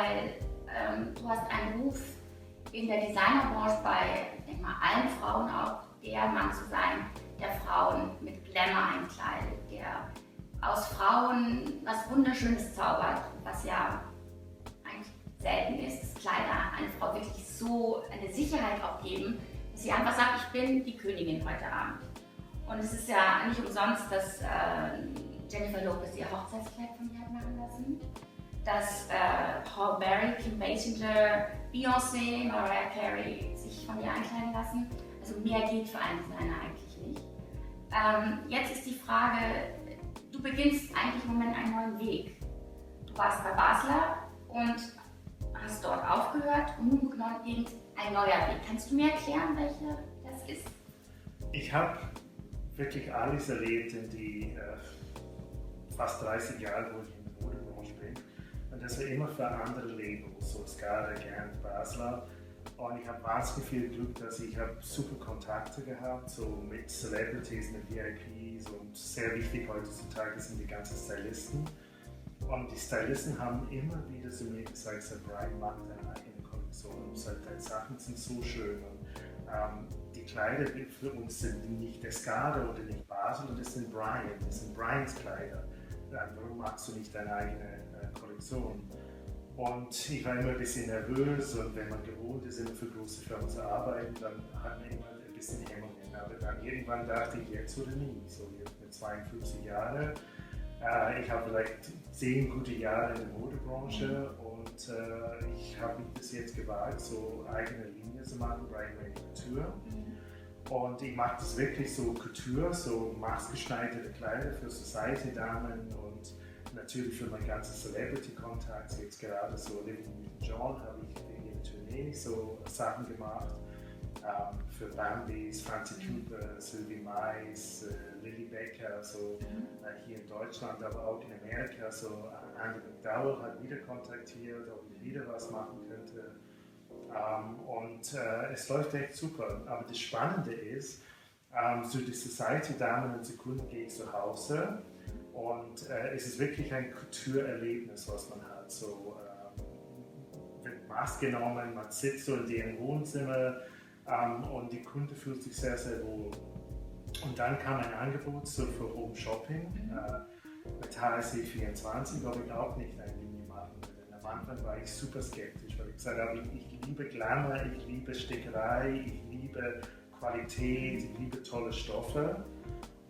weil du hast einen Ruf in der Designerbranche bei, ich denke mal, allen Frauen auch, der Mann zu sein, der Frauen mit Glamour einkleidet, der aus Frauen was Wunderschönes zaubert, was ja eigentlich selten ist, dass Kleider eine Frau wirklich so eine Sicherheit auch geben, dass sie einfach sagt, ich bin die Königin heute Abend. Und es ist ja nicht umsonst, dass Jennifer Lopez ihr Hochzeitskleid von mir hat machen lassen, dass Paul Berry, Kim Basinger, Beyoncé, Mariah Carey sich von ihr einkleiden lassen. Also mehr geht für einen Designer eigentlich nicht. Jetzt ist die Frage, du beginnst eigentlich im Moment einen neuen Weg. Du warst bei Basler und hast dort aufgehört und nun beginnt ein neuer Weg. Kannst du mir erklären, welcher das ist? Ich habe wirklich alles erlebt in die fast 30 Jahre, wo ich in der Modebranche bin. Und das war immer für andere Labels, so Skada, Gant, Basler. Und ich habe wahnsinnig viel Glück, dass ich super Kontakte gehabt, so mit Celebrities, mit VIPs und sehr wichtig heutzutage sind die ganzen Stylisten. Und die Stylisten haben immer wieder zu mir gesagt, Brian, mach deine eigene Kollektion. Deine Sachen sind so schön. Und, die Kleider für uns sind nicht der Skada oder nicht Basel, das sind Brian, das sind Brians Kleider. Warum machst du nicht deine eigene Kollektion? Und ich war immer ein bisschen nervös und wenn man gewohnt ist, immer für große Firmen zu arbeiten, dann hat man immer ein bisschen Hemmungen. Aber dann irgendwann dachte ich, jetzt oder nie. So jetzt mit 52 Jahren. Ich habe vielleicht 10 gute Jahre in der Modebranche und ich habe mich bis jetzt gewagt, so eigene Linie zu machen, Brian Rennie Couture. Und ich mache das wirklich so Couture, so maßgeschneiderte Kleider für Society-Damen und natürlich für mein ganzes Celebrity-Kontakt. Jetzt gerade so Living with John habe ich in der Tournee so Sachen gemacht. Für Bambis, Franzi Cooper, Sylvie Mais, Lily Becker, so hier in Deutschland, aber auch in Amerika. So Andy McDowell hat wieder kontaktiert, ob ich wieder was machen könnte. Es läuft echt super. Aber das Spannende ist, so die Society-Damen und Sekunden gehe ich zu Hause und es ist wirklich ein Couture-Erlebnis, was man hat. So, wird Maß genommen, man sitzt so in deren Wohnzimmer und die Kunde fühlt sich sehr, sehr wohl. Und dann kam ein Angebot so für Home Shopping mit HSE 24, ob ich auch nicht eine Linie machen würde. Am Anfang war ich super skeptisch, weil ich gesagt habe, ich liebe Glamour, ich liebe Stickerei, ich liebe Qualität, ich liebe tolle Stoffe.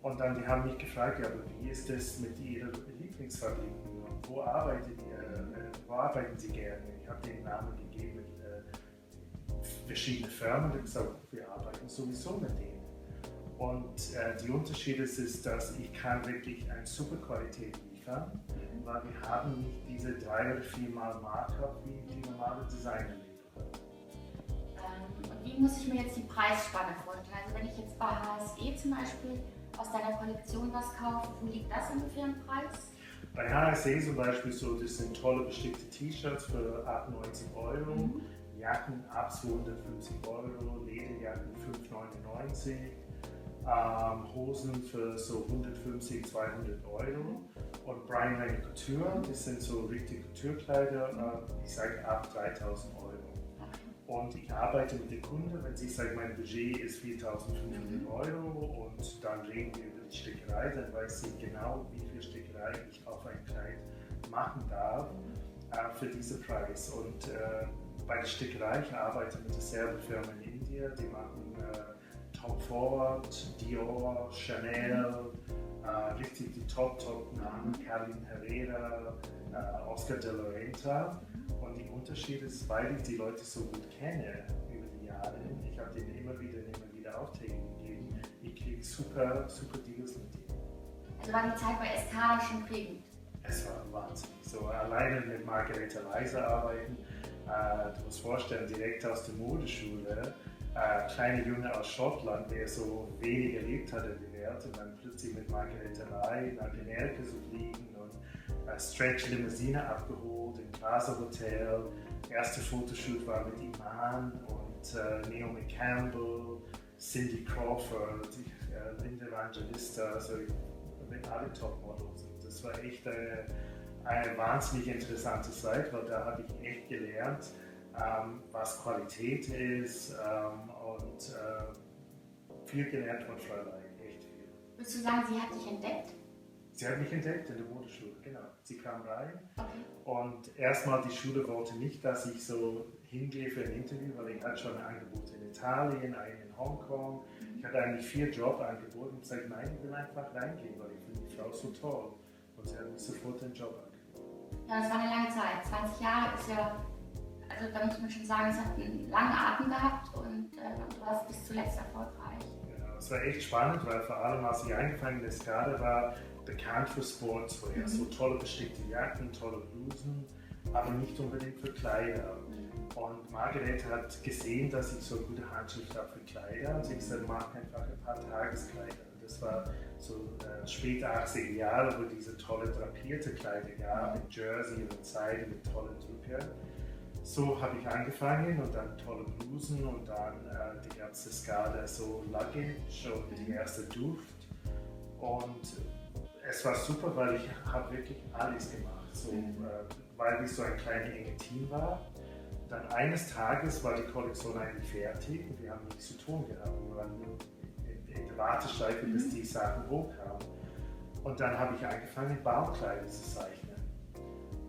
Und dann die haben mich gefragt, ja, aber wie ist das mit Ihren Lieblingsfabriken und wo arbeiten Sie gerne? Ich habe den Namen gegeben mit verschiedenen Firmen und gesagt, wir arbeiten sowieso mit denen. Und der Unterschied ist, dass ich kann wirklich eine super Qualität liefern, weil wir haben nicht diese 3 oder 4 Mal Markup wie die normale Designer-Label. Und wie muss ich mir jetzt die Preisspanne vorstellen? Also wenn ich jetzt bei HSE zum Beispiel aus deiner Kollektion was kaufe, wo liegt das ungefähr im Preis? Bei HSE zum Beispiel so, das sind tolle bestickte T-Shirts für 98 €, Jacken ab 250 €, Lederjacken 5,99 €, Hosen für so 150, 200 € und Brian Rennie Couture, das sind so richtige Couture-Kleider, ich sage ab 3.000 €. Und ich arbeite mit den Kunden, wenn sie sagen, mein Budget ist 4.500 € und dann reden wir über die Stickerei, dann weiß sie genau, wie viel Stickerei ich auf ein Kleid machen darf für diesen Preis. Und bei der Stickerei, ich arbeite mit derselben Firma in Indien, die machen Tom Ford, Dior, Chanel, richtig die Top-Namen, Carolina Herrera, Oscar de la Renta. Und der Unterschied ist, weil ich die Leute so gut kenne über die Jahre, ich habe denen immer wieder Aufträge gegeben, ich kriege super Deals mit denen. Also war die Zeit bei Escada schon prägend? Es war Wahnsinn. So alleine mit Margareta Leiser arbeiten, du musst vorstellen, direkt aus der Modeschule, kleiner Junge aus Schottland, der so wenig erlebt hat in der Welt und dann plötzlich mit Margareta Lai nach Amerika zu fliegen und Stretch Limousine abgeholt im Plaza Hotel. Der erste Fotoshoot war mit Iman und Naomi Campbell, Cindy Crawford, Linda Evangelista, also mit allen Topmodels. Das war echt eine wahnsinnig interessante Zeit, weil da habe ich echt gelernt, was Qualität ist und viel gelernt von Fräulein, echt viel. Würdest du sagen, sie hat dich entdeckt? Sie hat mich entdeckt in der Modeschule, genau. Sie kam rein Okay. und erstmal die Schule wollte nicht, dass ich so hingehe für ein Interview, weil ich hatte schon ein Angebot in Italien, einen in Hongkong. Ich hatte eigentlich 4 Jobangebote und gesagt, nein, ich will einfach reingehen, weil ich finde die Frau so toll. Und sie hat mir sofort den Job angeboten. Ja, das war eine lange Zeit. 20 Jahre ist ja, also da muss man schon sagen, es hat einen langen Atem gehabt und du warst bis zuletzt erfolgreich. Genau, es war echt spannend, weil vor allem als ich angefangen in der Skala war, bekannt für Sportswear, so tolle bestickte Jacken, tolle Blusen, aber nicht unbedingt für Kleider. Und Margarete hat gesehen, dass ich so eine gute Handschrift habe für Kleider und sie hat gesagt, mach einfach ein paar Tageskleider. Und das war so spät 80er Jahre, wo diese tolle drapierte Kleider gab, mit Jersey und Seide, mit tollen Drücken. So habe ich angefangen und dann tolle Blusen und dann die ganze Skala, so Luggage und die erste Duft. Und es war super, weil ich habe wirklich alles gemacht, so, weil wir so ein kleines enges Team waren. Dann eines Tages war die Kollektion eigentlich fertig und wir haben nichts zu tun gehabt. Wir waren nur in der Warteschleife, bis die Sachen hochkamen. Und dann habe ich angefangen, Baukleider zu zeichnen.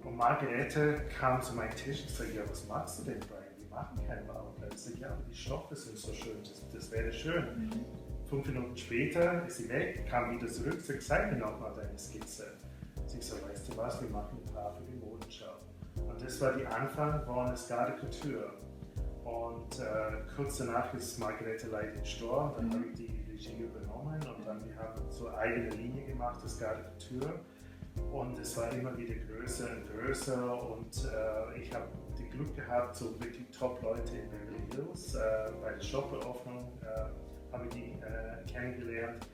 Und Margarete kam zu meinem Tisch und sagte, ja, was machst du denn, Brian? Wir machen keine Baukleider. Ich sagte, ja, aber die Stoffe sind so schön, das wäre schön. 5 Minuten später ist sie weg, kam wieder zurück, sagte, zeig mir nochmal deine Skizze. Sie sagte, weißt du was, wir machen ein paar für die Modenschau. Und das war der Anfang von Escade Couture. Und kurz danach ist Margarete leider gestorben, dann habe ich die Regie übernommen und dann wir haben so eine eigene Linie gemacht, Escade Couture. Und es war immer wieder größer und größer und ich habe das Glück gehabt, so wirklich Top-Leute in Beverly Hills. Bei der Shop-Eröffnung habe ich die kennengelernt.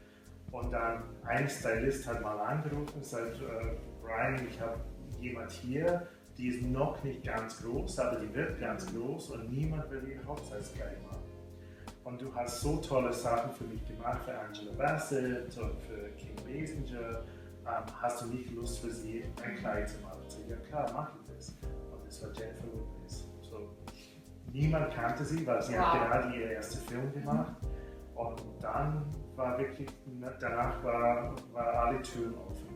Und dann ein Stylist hat mal angerufen und gesagt, Brian, ich habe jemand hier, die ist noch nicht ganz groß, aber die wird ganz groß und niemand will ihr Hochzeitskleid machen. Und du hast so tolle Sachen für mich gemacht, für Angela Bassett und für Kim Basinger. Hast du nicht Lust für sie ein Kleid zu machen? Ich sage, ja klar, mache ich das. Und das war Jennifer Lopez. So, niemand kannte sie, weil sie hat gerade ihren ersten Film gemacht. Und dann war wirklich, danach war alle Türen offen.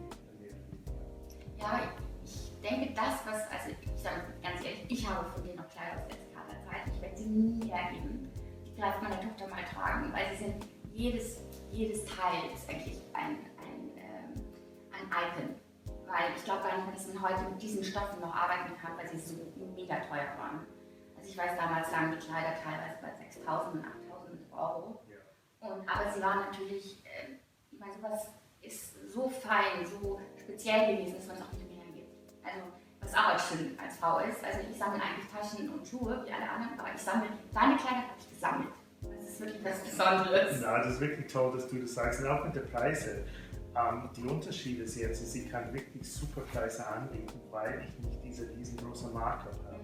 Ja, ich denke, also ich sage ganz ehrlich, ich habe von dir noch Kleider aus der Skala-Zeit. Ich werde sie nie hergeben. Die darf meine Tochter mal tragen, weil sie sind, jedes Teil ist eigentlich ein Icon. Weil ich glaube gar nicht mehr, dass man heute mit diesen Stoffen noch arbeiten kann, weil sie so mega teuer waren. Also ich weiß, damals lagen die Kleider teilweise bei 6.000 und 8.000 Euro. Ja. Aber sie waren natürlich, ich meine, sowas ist so fein, so speziell gewesen, dass man es auch nicht mehr hergibt. Also was auch als schön als Frau ist. Also ich sammle eigentlich Taschen und Schuhe, wie alle anderen, aber ich sammle, deine Kleider habe ich gesammelt. Das ist wirklich was Besonderes. Ja, das ist wirklich toll, dass du das sagst. Und auch mit den Preisen. Die Unterschiede ist jetzt, sie kann wirklich super Preise anbieten, weil ich nicht diese riesengroße Marke habe.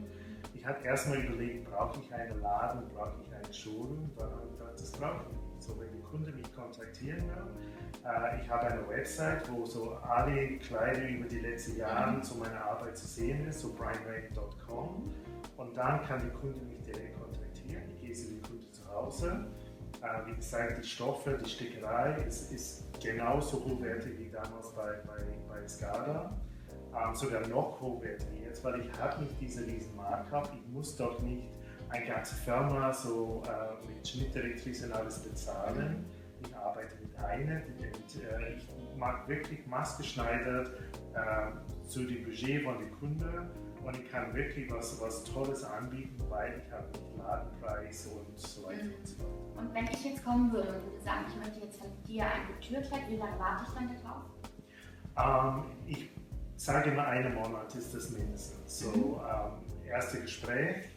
Ich habe erstmal überlegt, brauche ich einen Laden, brauche ich eine Showroom? Dann habe ich gedacht, das brauche ich nicht. So, wenn der Kunde mich kontaktieren will, ich habe eine Website, wo so alle Kleider über die letzten Jahre zu meiner Arbeit zu sehen ist, so brianrennie.com. Und dann kann der Kunde mich direkt kontaktieren. Ich gehe zu dem Kunden zu Hause. Wie gesagt, die Stoffe, die Stickerei ist genauso hochwertig wie damals bei Skala. Sogar noch hochwertiger jetzt, weil ich habe nicht diese riesen Markup. Ich muss doch nicht eine ganze Firma so mit Schnittdirektrice und alles bezahlen. Ich arbeite mit einer und ich mag wirklich maßgeschneidert zu dem Budget von den Kunden und ich kann wirklich was Tolles anbieten, weil ich habe nicht Ladenpreis und so weiter und so weiter. Und wenn ich jetzt kommen würde und würde sagen, ich möchte jetzt von dir ein Couture-Kleid, wie lange warte ich dann darauf? Ich sage immer, einen Monat ist das mindestens. So, erste Gespräch,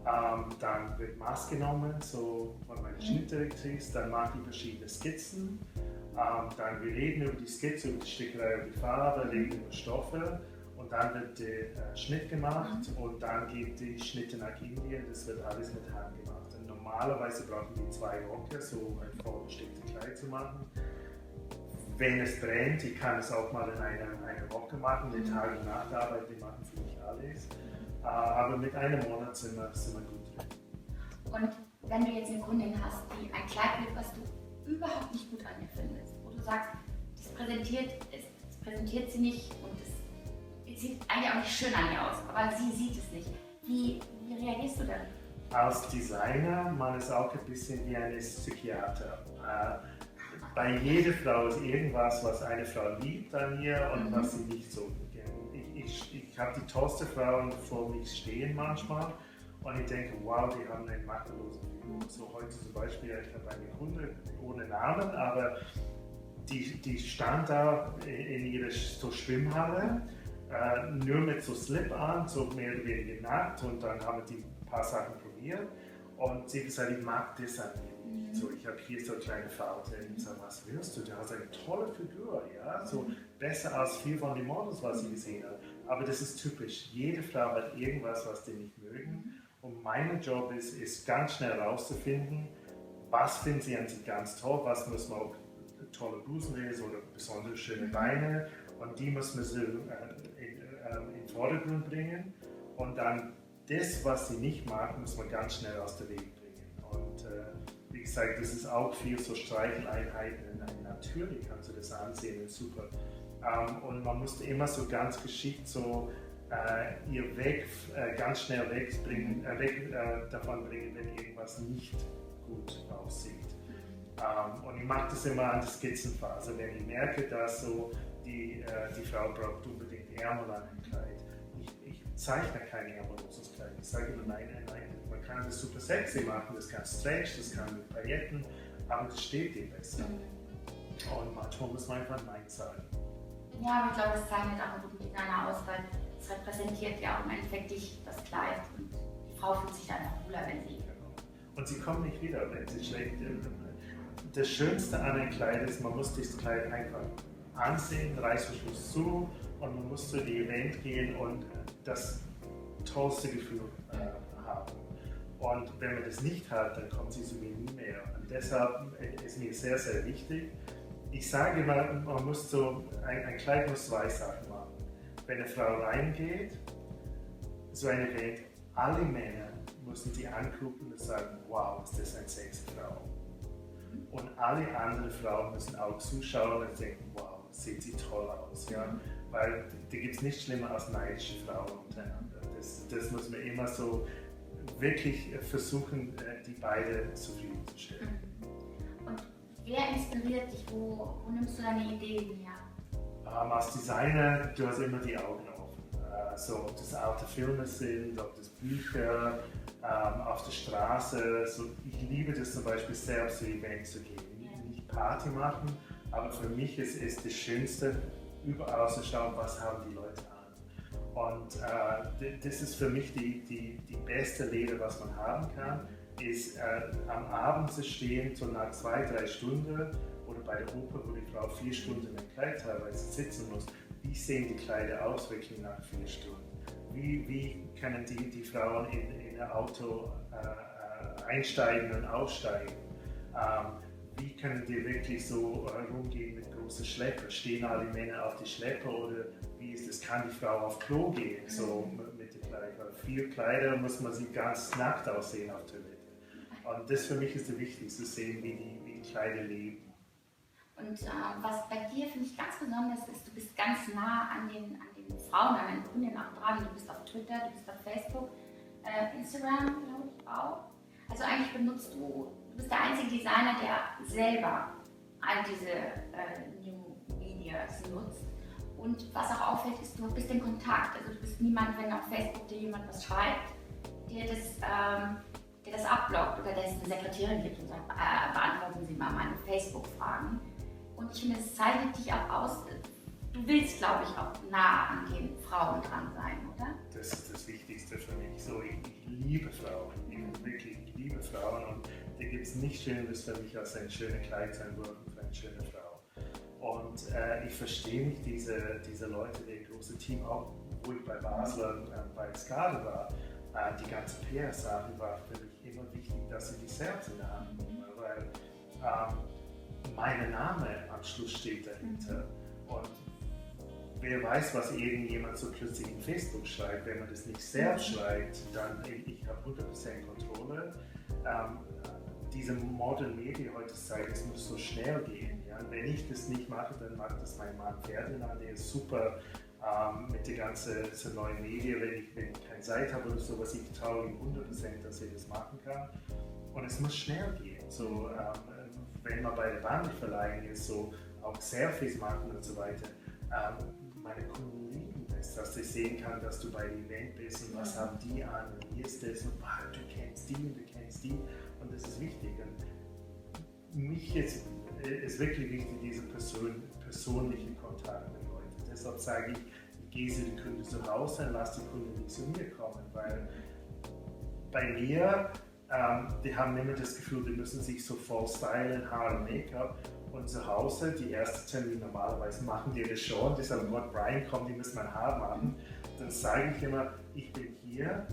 dann wird Maß genommen so von meiner Schnittdirektrice, dann mache ich verschiedene Skizzen, dann wir reden über die Skizze, über die Stickerei, über die Farbe, reden über Stoffe und dann wird der Schnitt gemacht und dann geht die Schnitte nach Indien, das wird alles mit Hand gemacht. Und normalerweise brauchen die 2 Wochen, so ein vollbestimmtes Kleid zu machen. wenn es brennt, ich kann es auch mal in einer Woche machen, den Tag und Nachtarbeit, die machen für mich alles. Aber mit einem Monat sind wir gut drin. Und wenn du jetzt eine Kundin hast, die ein Kleid will, was du überhaupt nicht gut an ihr findest, wo du sagst, das präsentiert sie nicht und es sieht eigentlich auch nicht schön an ihr aus, aber sie sieht es nicht. Wie reagierst du dann? Als Designer, man ist auch ein bisschen wie ein Psychiater. Bei jeder Frau ist irgendwas, was eine Frau liebt an ihr und was sie nicht so kennt. Ich habe die tollsten Frauen vor mir stehen manchmal und ich denke, wow, die haben einen makellosen Figur. So heute zum Beispiel, ich habe eine Kunde ohne Namen, aber die stand da in ihrer so Schwimmhalle, nur mit so Slip an, so mehr oder weniger nackt, und dann haben die ein paar Sachen probiert und sie hat gesagt, ich mag das an mir nicht. So, ich habe hier so eine kleine Falte. Ich sage, was willst du? Du hast eine tolle Figur, ja? So besser als viele von den Models, was ich gesehen habe. Aber das ist typisch. Jede Frau hat irgendwas, was die nicht mögen. Und mein Job ist ganz schnell herauszufinden, was finden sie an sich ganz toll, was muss man auch tolle Busen lesen oder besonders schöne Beine, und die muss man so in den Vordergrund bringen, und dann das, was sie nicht mag, muss man ganz schnell aus dem Weg bringen. Und wie gesagt, das ist auch viel so Streicheleinheiten. Natürlich kannst du das ansehen, ist super. Und man musste immer so ganz geschickt so ihr ganz schnell davon bringen, wenn irgendwas nicht gut aussieht. Und ich mache das immer an der Skizzenphase, wenn ich merke, dass so die Frau braucht unbedingt Ärmel an einem Kleid. Ich zeichne kein ärmelloses Kleid. Ich sage immer, nein, man kann das super sexy machen, das kann stretch, das kann mit Pailletten, aber das steht dir besser. Und manchmal muss man einfach Nein sagen. Ja, aber ich glaube, das zeichnet auch einen guten Designer aus, weil es repräsentiert ja auch im Endeffekt dich, das Kleid. Und die Frau fühlt sich einfach wohler, wenn sie... Genau. Und sie kommt nicht wieder, wenn sie schlägt. Das Schönste an einem Kleid ist, man muss das Kleid einfach ansehen, Reißverschluss zu, und man muss zu dem Event gehen und das tollste Gefühl haben. Und wenn man das nicht hat, dann kommt sie zu mir nie mehr. Und deshalb ist mir sehr, sehr wichtig. Ich sage immer, ein Kleid muss zwei Sachen machen. Wenn eine Frau reingeht, so ein Event, alle Männer müssen die angucken und sagen, wow, ist das eine sexy Frau. Und alle anderen Frauen müssen auch zuschauen und denken, wow, sieht sie toll aus. Ja? Weil da gibt es nichts schlimmer als neidische Frauen untereinander. Das muss man immer so wirklich versuchen, die beiden zufriedenzustellen. Und wer inspiriert dich? Wo nimmst du deine Ideen her? Als Designer, du hast immer die Augen offen. So, ob das alte Filme sind, ob das Bücher, auf der Straße. So, ich liebe das zum Beispiel sehr, auf so Events zu gehen. Nicht Party machen, aber für mich ist das Schönste, überall zu schauen, was haben die Leute an. Und das ist für mich die beste Lehre, was man haben kann, ist am Abend zu stehen, so nach 2-3 Stunden, oder bei der Oper, wo die Frau 4 Stunden im Kleid teilweise sitzen muss. Wie sehen die Kleider aus wirklich nach 4 Stunden? Wie können die Frauen in ein Auto einsteigen und aussteigen? Wie können die wirklich so rumgehen mit großen Schleppern? Stehen alle Männer auf die Schlepper, oder wie ist das? Kann die Frau auf Klo gehen, so mit den Kleidern? Weil viele Kleider muss man sie ganz nackt aussehen auf Toilette. Und das für mich ist das Wichtigste, zu sehen, wie die Kleider leben. Und was bei dir, finde ich, ganz besonders ist, du bist ganz nah an den Frauen, an den Kunden auch dran. Du bist auf Twitter, du bist auf Facebook, Instagram, glaube ich auch. Also eigentlich du bist der einzige Designer, der selber all diese New Medias nutzt. Und was auch auffällt, ist, du bist in Kontakt. Also du bist niemand, wenn auf Facebook dir jemand was schreibt, der das abblockt oder der es eine Sekretärin gibt und sagt, beantworten Sie mal meine Facebook-Fragen. Und ich finde, es zeichnet dich auch aus. Du willst, glaube ich, auch nah an den Frauen dran sein, oder? Das ist das Wichtigste für mich. So, ich liebe Frauen. Ich liebe Frauen. Und da gibt es nichts Schöneres für mich, als ein schönes Kleid zu entwerfen für eine schöne Frau. Und ich verstehe nicht diese Leute, die große Team, auch wo ich bei Basler bei Skade war. Die ganze PR-Sache war für mich immer wichtig, dass sie die selbst in der Hand nehmen. Weil mein Name am Schluss steht dahinter. Und wer weiß, was irgendjemand so plötzlich in Facebook schreibt. Wenn man das nicht selbst schreibt, dann ich habe 100% Kontrolle. Diese Modern Media heutzutage, es muss so schnell gehen. Ja? Wenn ich das nicht mache, dann macht das mein Mann Ferdinand, der ist super mit der ganzen neuen Medien. Wenn ich keine Zeit habe oder sowas, ich traue ihm 100%, dass er das machen kann. Und es muss schnell gehen. So, wenn man bei der Bandenverleihung ist, so auch Selfies machen und so weiter. Meine Kunden lieben das, dass ich sehen kann, dass du bei dem Event bist und was haben die an und hier ist das und du kennst die und du kennst die und das ist wichtig. Und mich ist wirklich wichtig, dieser persönliche Kontakt mit Leuten. Deshalb sage ich gehe zu den Kunden zu Hause und lasse die Kunden nicht zu mir kommen, weil bei mir, die haben immer das Gefühl, die müssen sich so voll stylen, Haar und Make-up. Und zu Hause, die ersten Termine normalerweise machen die das schon, die sagen, Gott, Brian kommt, die müssen mein Haar machen. Dann sage ich immer, ich bin hier,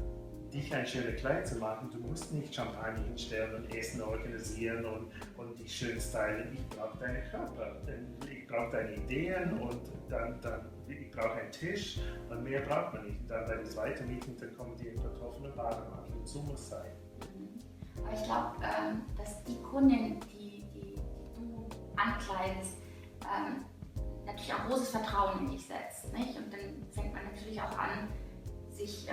dich ein schönes Kleid zu machen. Du musst nicht Champagner hinstellen und Essen organisieren und dich schön stylen. Ich brauche deinen Körper, ich brauche deine Ideen und dann ich brauche einen Tisch und mehr braucht man nicht. Und dann bei dem zweiten Meeting, dann kommen die in Kartoffeln und Bademantel und so muss es sein. Aber ich glaube, dass die Kunden, die du ankleidest, natürlich auch großes Vertrauen in dich setzt. Nicht? Und dann fängt man natürlich auch an, sich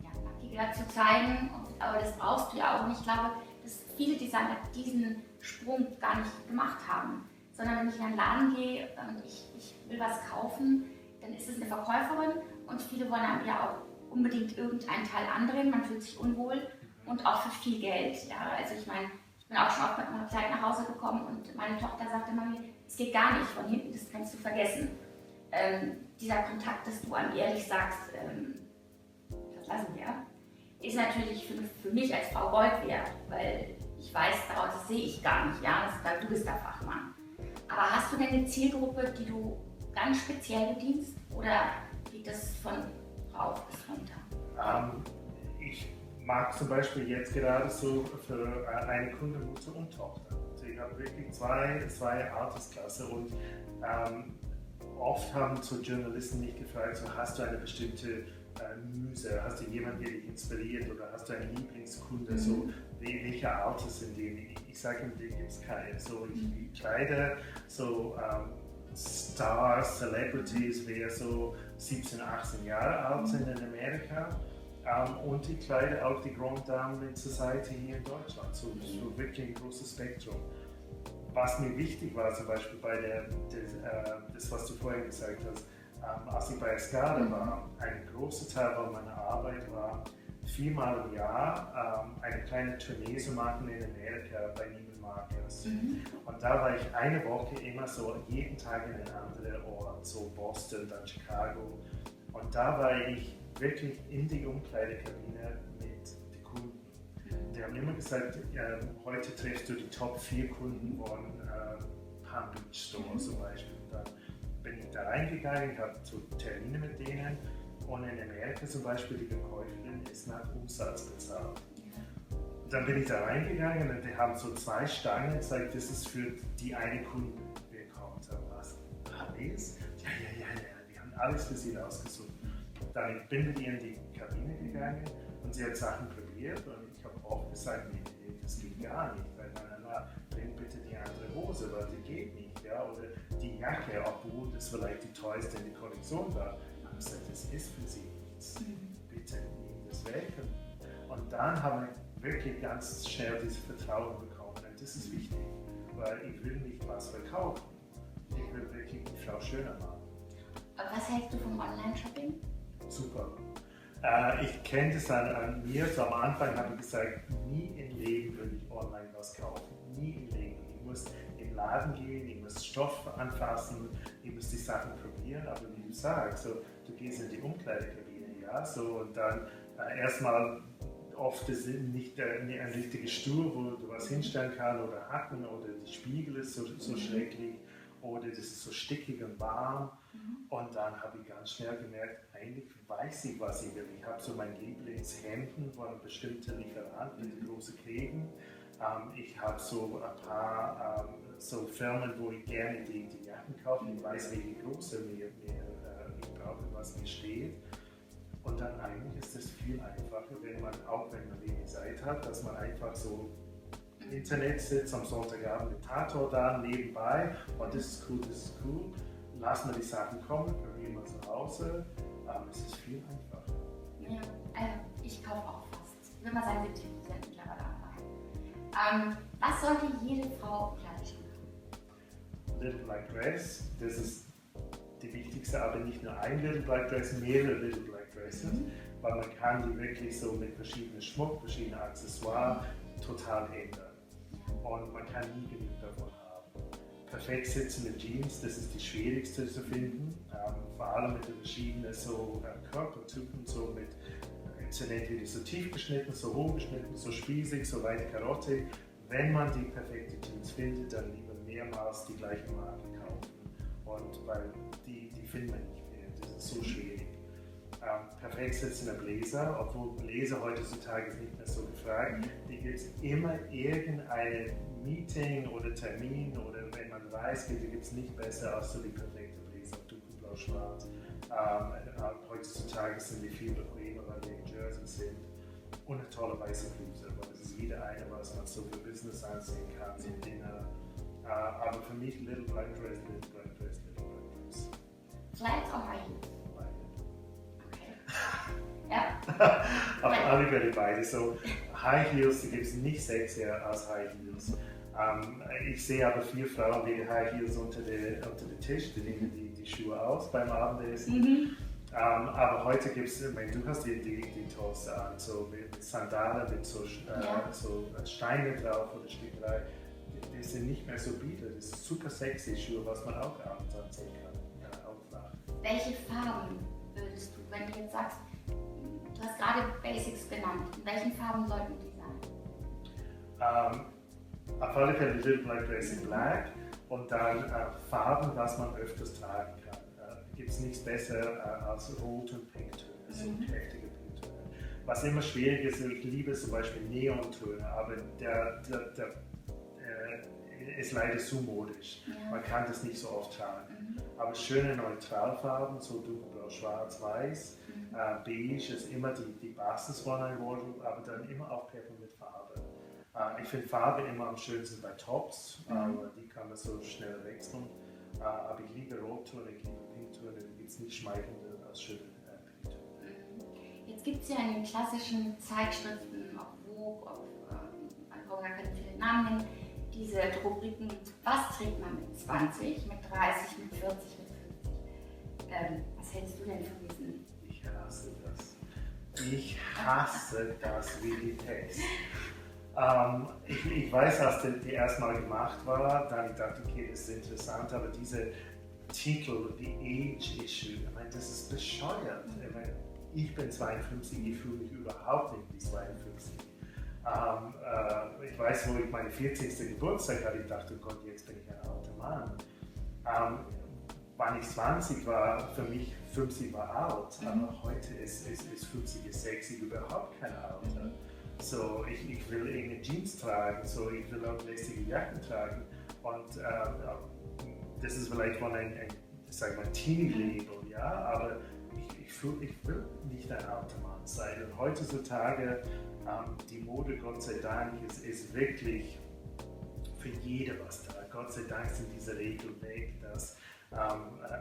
nackiger zu zeigen. Aber das brauchst du ja auch nicht. Ich glaube, dass viele Designer diesen Sprung gar nicht gemacht haben. Sondern wenn ich in einen Laden gehe und ich will was kaufen, dann ist es eine Verkäuferin und viele wollen ja auch unbedingt irgendeinen Teil andrehen. Man fühlt sich unwohl. Und auch für viel Geld. Ja. Also ich meine, ich bin auch schon oft mit meiner Kleid nach Hause gekommen und meine Tochter sagte Mami, es geht gar nicht von hinten, das kannst du vergessen. Dieser Kontakt, dass du einem ehrlich sagst, das lassen wir, ist natürlich für mich als Frau Gold wert, weil ich weiß, das sehe ich gar nicht, ja, weil du bist der Fachmann. Aber hast du denn eine Zielgruppe, die du ganz speziell bedienst oder geht das von rauf bis runter? Ich mag zum Beispiel jetzt gerade so für eine Kunde Mutter und Tochter. Also ich habe wirklich zwei Altersklassen und oft haben so Journalisten mich gefragt, so, hast du eine bestimmte Muse, hast du jemanden, der dich inspiriert oder hast du einen Lieblingskunde, so welche Alter sind die? Ich sage ihm, die gibt es keine. So, ich kleide so Stars, Celebrities, wer so 17, 18 Jahre alt sind in Amerika. Und ich kleide auch die Grand Dame in Society hier in Deutschland, so wirklich ein großes Spektrum. Was mir wichtig war, zum Beispiel bei das, was du vorhin gesagt hast, als ich bei Escada war, ein großer Teil meiner Arbeit war, 4-mal im Jahr eine kleine Tournee zu machen in Amerika bei Neiman Marcus. Und da war ich eine Woche immer so jeden Tag in einem anderen Ort, so Boston, dann Chicago. Und da war ich wirklich in die Umkleidekabine mit den Kunden. Die haben immer gesagt, heute triffst du die Top 4 Kunden von Palm Beach Store zum Beispiel. Und dann bin ich da reingegangen, ich habe so Termine mit denen und in Amerika zum Beispiel die Verkäuferin ist nach Umsatz bezahlt. Und dann bin ich da reingegangen und die haben so 2 Stangen gesagt, das ist für die eine Kunden, wer kommt. Was? Alles? Ja, wir haben alles für sie ausgesucht. Dann bin ich mit ihr in die Kabine gegangen und sie hat Sachen probiert und ich habe auch gesagt, nee, das geht gar nicht, weil bring bitte die andere Hose, weil die geht nicht, ja, oder die Jacke, obwohl das vielleicht die teuerste in der Kollektion war. Ich habe gesagt, das ist für sie nichts, bitte nehmen das weg. Und dann haben wir wirklich ganz schnell dieses Vertrauen bekommen und das ist wichtig, weil ich will nicht was verkaufen, ich will wirklich die Frau schöner machen. Was hältst du vom Online-Shopping? Super. Ich kenne das an mir. So am Anfang habe ich gesagt, nie im Leben würde ich online was kaufen. Nie im Leben. Ich muss im Laden gehen, ich muss Stoff anfassen, ich muss die Sachen probieren. Aber wie du sagst, so, du gehst in die Umkleidekabine, ja, so, und dann erstmal oft ist nicht ein richtiger Stuhl, wo du was hinstellen kannst oder Hacken oder der Spiegel ist so schrecklich oder das ist so stickig und warm. Und dann habe ich ganz schnell gemerkt, eigentlich weiß ich, was ich will. Ich habe so mein Lieblingshemden von einem bestimmten Lieferant mit den großen Kriegen. Ich habe so ein paar so Firmen, wo ich gerne die Jacken kaufe. Ich weiß, wie groß ich brauche, was mir steht. Und dann eigentlich ist es viel einfacher, wenn man wenig Zeit hat, dass man einfach so im Internet sitzt am Sonntagabend mit Tator da nebenbei. Und das ist cool. Lassen wir die Sachen kommen, probieren wir zu Hause. Es ist viel einfacher. Ja, also ich kaufe auch fast. Ich würde mal sagen 70% mittlerweile online. Was sollte jede Frau im Kleiderschrank haben? Little Black Dress, das ist die wichtigste, aber nicht nur ein Little Black Dress, mehrere Little Black Dresses, weil man kann die wirklich so mit verschiedenen Schmuck, verschiedenen Accessoires total ändern. Und man kann nie genug davon haben. Perfekt sitzende Jeans, das ist die schwierigste zu finden, vor allem mit den verschiedenen so Körpertypen, so mit exzellent so tief geschnitten, so hoch geschnitten, so spießig, so weit karottig. Wenn man die perfekte Jeans findet, dann lieber mehrmals die gleiche Marke kaufen. Und weil die finden wir nicht mehr, das ist so schwierig. Perfekt sitzender Blazer, obwohl Blazer heutzutage ist nicht mehr so gefragt. Die gibt es immer irgendein Meeting oder Termin oder wenn man weiß, die gibt es nicht besser als so die perfekte Blazer, dunkelblau, schwarz. Heutzutage sind die viel bequemer, weil die in Jersey sind. Und eine tolle weiße Bluse, weil das ist jeder eine, was man so für Business ansehen kann, so Dinner. Aber für mich Little Black Dress, Little Black Dress, Little Black Dress. Flats or High Heels? Okay. Ja. Auf alle Fälle beide. So High Heels gibt es nicht sexier als High Heels. Ich sehe aber viele Frauen die High Heels unter den Tisch, die nehmen die Schuhe aus beim Abendessen. Aber heute gibt es, du hast die Toast an, so mit Sandalen, mit so Steine drauf oder Stickerei. Die sind nicht mehr so bieder. Das ist super sexy Schuhe, was man auch abends anziehen kann. Ja, auch flach. Welche Farben würdest du, wenn du jetzt sagst, du hast gerade Basics genannt, in welchen Farben sollten die sein? Auf alle Fälle Little Black Dress in Black und dann Farben, was man öfters tragen kann. Gibt es nichts besser als Rot und Pinktöne, so kräftige Pinktöne. Was immer schwierig ist, ich liebe zum Beispiel Neontöne, aber der ist leider zu modisch. Ja. Man kann das nicht so oft tragen. Aber schöne Neutralfarben, so dunkelblau, schwarz, weiß, beige ist immer die Basis von einem Wardrobe, aber dann immer auch Pepper mit Farbe. Ich finde Farbe immer am schönsten bei Tops, aber die kann man so schnell wechseln. Aber ich liebe Rottöne, ich liebe Pinktöne, die gibt es nicht schmeichelnder als schöne Pinktöne. Jetzt gibt es ja in den klassischen Zeitschriften, ob Vogue, man braucht gar keine vielen Namen nennen, diese Rubriken, was trägt man mit 20, mit 30, mit 40, mit 50. Was hältst du denn von diesen? Ich hasse das. Ich hasse das wie die Pest. Ich weiß, als die erstmal gemacht war, dann dachte ich, okay, das ist interessant, aber diese Titel, die Age Issue, ich meine, das ist bescheuert. Ich bin 52, ich fühle mich überhaupt nicht wie 52. Ich weiß, wo ich meinen 40. Geburtstag hatte, ich dachte, oh Gott, jetzt bin ich ein alter Mann. Wann ich 20 war, für mich 50 war alt, aber heute ist 50 sexy, überhaupt kein Alter. So, ich will irgendeine Jeans tragen, so, ich will auch lässige Jacken tragen und das ist vielleicht von ein Teenie-Label, ja, aber ich will nicht ein alter Mann sein. Und heutzutage, die Mode, Gott sei Dank, ist wirklich für jede was da. Gott sei Dank sind diese Regeln weg, dass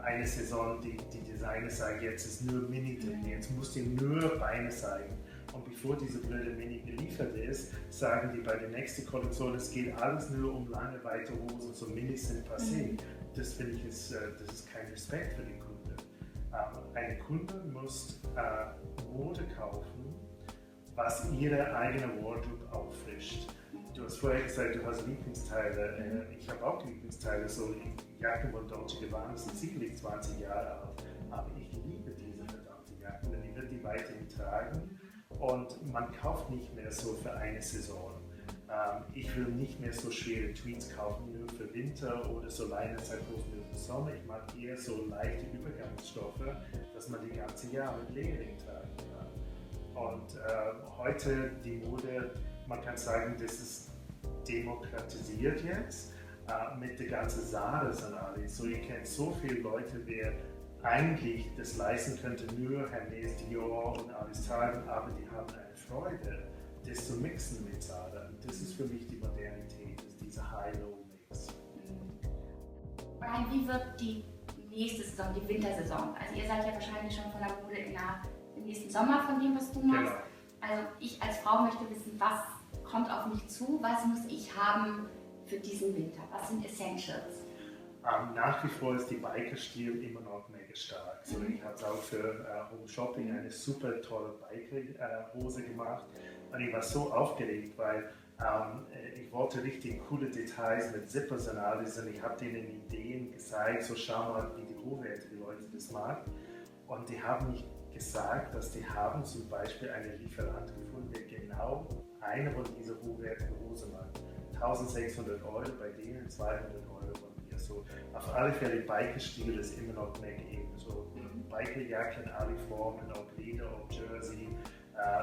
eine Saison die Designer sagen, jetzt ist nur Mini drin, jetzt musst du nur Beine zeigen. Und bevor diese blöde Mini geliefert ist, sagen die bei der nächsten Kollektion, es geht alles nur um lange, weite Hosen, so Minis sind passé. Das finde ich, das ist kein Respekt für den Kunden. Eine Kundin muss Mode kaufen, was ihre eigene Wardrobe auffrischt. Du hast vorher gesagt, du hast Lieblingsteile. Ich habe auch Lieblingsteile, so Jacken von Dolce Gabbana sind sicherlich 20 Jahre alt. Aber ich liebe diese verdammte Jacken, denn ich will die weiterhin tragen. Und man kauft nicht mehr so für eine Saison. Ich will nicht mehr so schwere Tweets kaufen, nur für Winter oder so Leinenzeithosen nur für Sommer. Ich mag eher so leichte Übergangsstoffe, dass man die ganze Jahr mit Lederring tragen kann. Und heute die Mode, man kann sagen, das ist demokratisiert jetzt mit der ganzen Saras und alles. So, ihr kennt so viele Leute, wer eigentlich das leisten könnte, nur Hermes, Dior und alles tragen, aber die haben eine Freude, das zu mixen mit Zara. Und das ist für mich die Modernität, ist dieser High-Low-Mix. Brian, wie wird die nächste Saison, die Wintersaison? Also ihr seid ja wahrscheinlich schon von der Mode im nächsten Sommer von dem, was du machst. Genau. Also ich als Frau möchte wissen, was kommt auf mich zu, was muss ich haben für diesen Winter? Was sind Essentials? Nach wie vor ist die Biker-Stil immer noch mega stark. So, ich habe auch für Home Shopping eine super tolle Biker-Hose gemacht. Und ich war so aufgeregt, weil ich wollte richtig coole Details mit Zippers und alles. Und ich habe denen Ideen gezeigt, so schau mal, wie die hochwertigen Leute das mag. Und die haben mich gesagt, dass die haben zum Beispiel einen Lieferant gefunden, der genau eine von dieser hochwertigen Hosen macht. 1600 € bei denen, 200 € von mir. So, auf alle Fälle, Biker-Stil ist immer noch mega in. So, Bikerjacken, alle Formen, ob Leder, ob Jersey,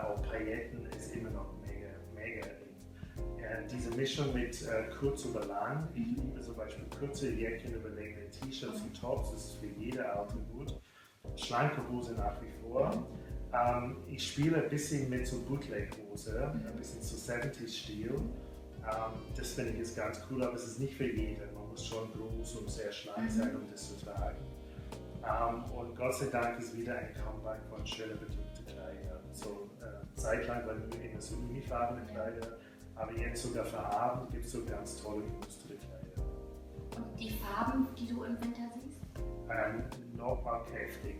ob Pailletten, ist immer noch mega in. Diese Mischung mit kurz oder lang, ich liebe zum Beispiel kurze Jäckchen über längere T-Shirts und Tops, das ist für jede Art gut. Schlanke Hose nach wie vor. Ich spiele ein bisschen mit so Bootleg-Hose, ein bisschen so 70s-Stil. Das finde ich ist ganz cool, aber es ist nicht für jeden. Man muss schon groß und sehr schlank sein, um das zu tragen. Und Gott sei Dank ist wieder ein Comeback von schönen bedruckten Kleidern. So, zeitlang waren nur immer so unifarbene Kleider, aber jetzt sogar für Abend gibt es so ganz tolle gemusterte Kleider. Und die Farben, die du im Winter siehst? Nochmal kräftig.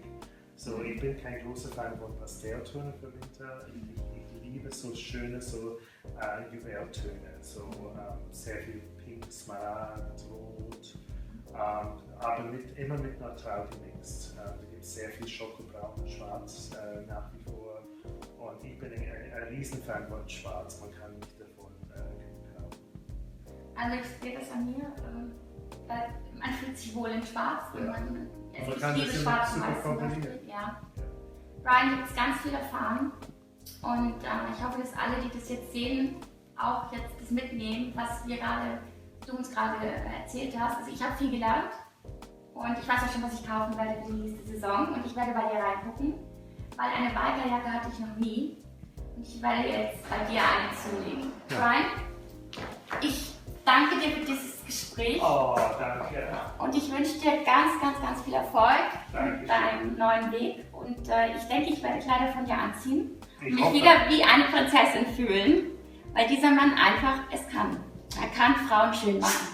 So, ich bin kein großer Fan von Pastelltönen für Winter. Ich liebe so schöne Juweltöne, so sehr viel Pink, Smaragd, Rot, aber immer mit neutral gemixt. Da gibt es sehr viel Schokobraun und Schwarz nach wie vor. Und ich bin ein Riesenfan von Schwarz, man kann nicht davon genug haben. Also ich sehe das an mir, man fühlt sich wohl in Schwarz. Ja. Es gibt viele schwarze Weißen möchte. Ja. Brian, gibt es ganz viele Farben und ich hoffe, dass alle, die das jetzt sehen, auch jetzt das mitnehmen, was du uns gerade erzählt hast. Also ich habe viel gelernt und ich weiß auch schon, was ich kaufen werde für die nächste Saison und ich werde bei dir reingucken, weil eine Bikerjacke hatte ich noch nie und ich werde jetzt bei dir eine zulegen. Ja. Brian, ich danke dir für dieses Gespräch. Oh, danke. Und ich wünsche dir ganz viel Erfolg mit deinem neuen Weg. Und ich denke, ich werde Kleider von dir anziehen und mich wieder wie eine Prinzessin fühlen, weil dieser Mann einfach es kann. Er kann Frauen schön machen.